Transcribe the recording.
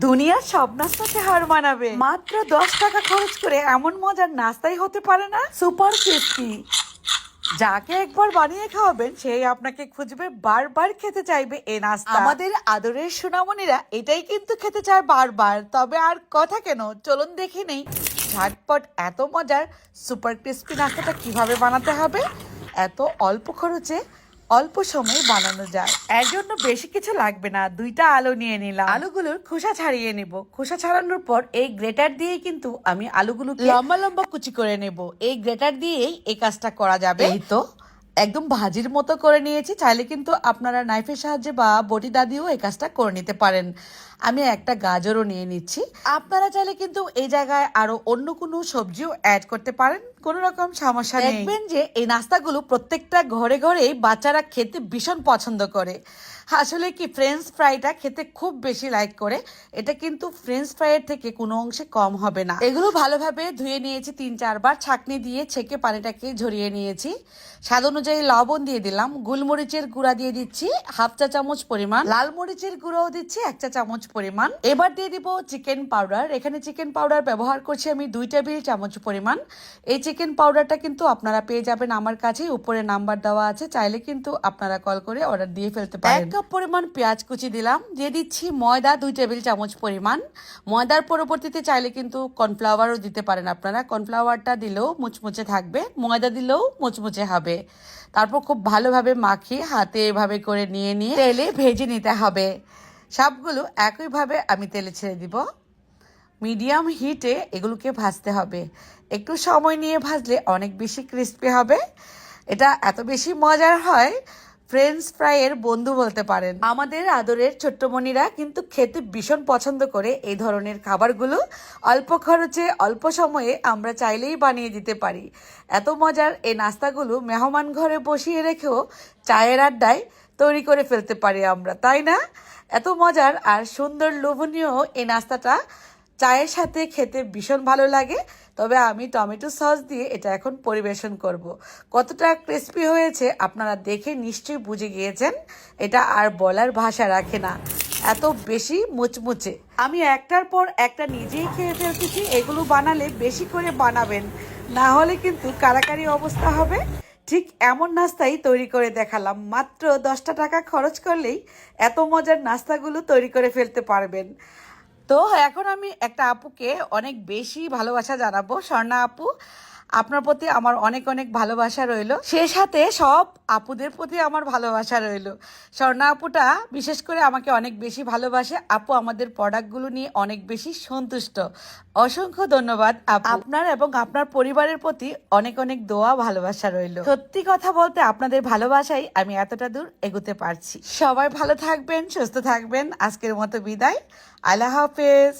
দুনিয়ার সব নাস্তাকে হার মানাবে মাত্র 10 টাকা খরচ করে এমন মজার নাস্তাই হতে পারে না। সুপার টেস্টি, যাকে একবার বানিয়ে খাওয়াবেন সেই আপনাকে খুঁজবে, বারবার খেতে চাইবে এই নাস্তা। আমাদের আদরের সোনামণিরা এটাই কিন্তু খেতে চায় বারবার। তবে আর কথা কেন, চলুন দেখে নেই ঝটপট এত মজার সুপার ক্রিস্পি নাস্তাটা কিভাবে বানাতে হবে। এত অল্প খরচে অল্প সময়ে বানানো যায়। এর জন্য বেশি কিছু লাগবে না, 2টা আলু নিয়ে নিলাম। আলুগুলোর খোসা ছাড়িয়ে নেব। খোসা ছাড়ানোর পর এই গ্রেটার দিয়ে কিন্তু আমি আলুগুলো লম্বা লম্বা কুচি করে নেব। এই গ্রেটার দিয়েই এই কাজটা করা যাবে। এই তো একদম ভাজির মতো করে নিয়েছি। চাইলে কিন্তু আপনারা নাইফের সাহায্যে বা বটি দা দিয়েও এই কাজটা করে নিতে পারেন। আমি একটা গাজরও নিয়ে নিচ্ছি। আপনারা চাইলে কিন্তু এই জায়গায় আরো অন্য কোনো সবজিও অ্যাড করতে পারেন, কোনো রকম সমস্যা নেই। দেখবেন যে এই নাস্তাগুলো প্রত্যেকটা ঘরে ঘরে বাচ্চারা খেতে ভীষণ পছন্দ করে। আসলে কি, ফ্রেঞ্চ ফ্রাইটা খেতে খুব বেশি লাইক করে। এটা কিন্তু ফ্রেঞ্চ ফ্রাইয়ের থেকে কোনো অংশে কম হবে না। এগুলো ভালোভাবে ধুয়ে নিয়েছি 3-4 বার, ছাঁকনি দিয়ে ছেঁকে পানিটাকে ঝরিয়ে নিয়েছি। স্বাদ অনুযায়ী লবণ দিয়ে দিলাম, গোলমরিচের গুঁড়া দিয়ে দিচ্ছি 1/2 চা চামচ পরিমাণ, লাল মরিচের গুঁড়াও দিচ্ছি 1 চা চামচ পরিমাণ। এবার দিয়ে দিব চিকেন পাউডার। এখানে চিকেন পাউডার ব্যবহার করছি আমি 2 টেবিল চামচ পরিমাণ। এই চিকেন পাউডারটা কিন্তু আপনারা পেয়ে যাবেন আমার কাছেই, উপরে নাম্বার দেওয়া আছে, চাইলে কিন্তু আপনারা কল করে অর্ডার দিয়ে ফেলতে পারেন। 1 কাপ পরিমাণ পেঁয়াজ কুচি দিলাম। দিয়ে দিচ্ছি ময়দা 2 টেবিল চামচ পরিমাণ। ময়দার পরবর্তীতে চাইলে কিন্তু কর্নফ্লাওয়ারও দিতে পারেন আপনারা। কর্নফ্লাওয়ারটা দিলেও মুচমুচে থাকবে, ময়দা দিলেও মুচমুচে হবে। তারপর খুব ভালোভাবে মাখিয়ে হাতে এভাবে করে নিয়ে তেলে ভেজে নিতে হবে। সবগুলো একইভাবে আমি তেলে ছেড়ে দিব। মিডিয়াম হিটে এগুলোকে ভাজতে হবে। একটু সময় নিয়ে ভাজলে অনেক বেশি ক্রিস্পি হবে। এটা এত বেশি মজার হয়, ফ্রেঞ্চ ফ্রাইয়ের বন্ধু বলতে পারেন। আমাদের আদরের ছোট্টমণিরা কিন্তু খেতে ভীষণ পছন্দ করে এই ধরনের খাবারগুলো। অল্প খরচে অল্প সময়ে আমরা চাইলেই বানিয়ে দিতে পারি। এত মজার এই নাস্তাগুলো মেহমান ঘরে বসিয়ে রেখেও চায়ের আড্ডায় তৈরি করে ফেলতে পারি আমরা, তাই না? এত মজার আর সুন্দর লোভনীয় এই নাস্তাটা চায়ের সাথে খেতে ভীষণ ভালো লাগে। তবে আমি টমেটো সস দিয়ে এটা এখন পরিবেশন করব। কতটা ক্রিস্পি হয়েছে আপনারা দেখে নিশ্চয়ই বুঝে গিয়েছেন। এটা আর বলার ভাষা রাখে না, এত বেশি মুচমুচে। আমি একটার পর একটা নিজেই খেয়ে ফেলতেছি। এগুলো বানালে বেশি করে বানাবেন, না হলে কিন্তু কারাকারি অবস্থা হবে। ঠিক এমন নাস্তাই তৈরি করে দেখালাম। মাত্র 10 টাকা খরচ করলেই এত মজার নাস্তাগুলো তৈরি করে ফেলতে পারবেন। তো এখন আমি একটা আপুকে অনেক বেশি ভালোবাসা জানাবো। স্বর্ণা আপু, আপনার প্রতি আমার অনেক অনেক ভালোবাসা রইল। সে সাথে সব আপুদের প্রতি আমার ভালোবাসা রইল। স্বর্ণা আপুটা বিশেষ করে আমাকে অনেক বেশি ভালোবাসে। আপু আমাদের প্রোডাক্টগুলো নিয়ে অনেক বেশি সন্তুষ্ট। অসংখ্য ধন্যবাদ আপু। আপনার এবং আপনার পরিবারের প্রতি অনেক অনেক দোয়া ভালোবাসা রইল। সত্যি কথা বলতে আপনাদের ভালোবাসাই আমি এতটা দূর এগোতে পারছি। সবাই ভালো থাকবেন, সুস্থ থাকবেন। আজকের মতো বিদায়। আল্লাহ হাফেজ।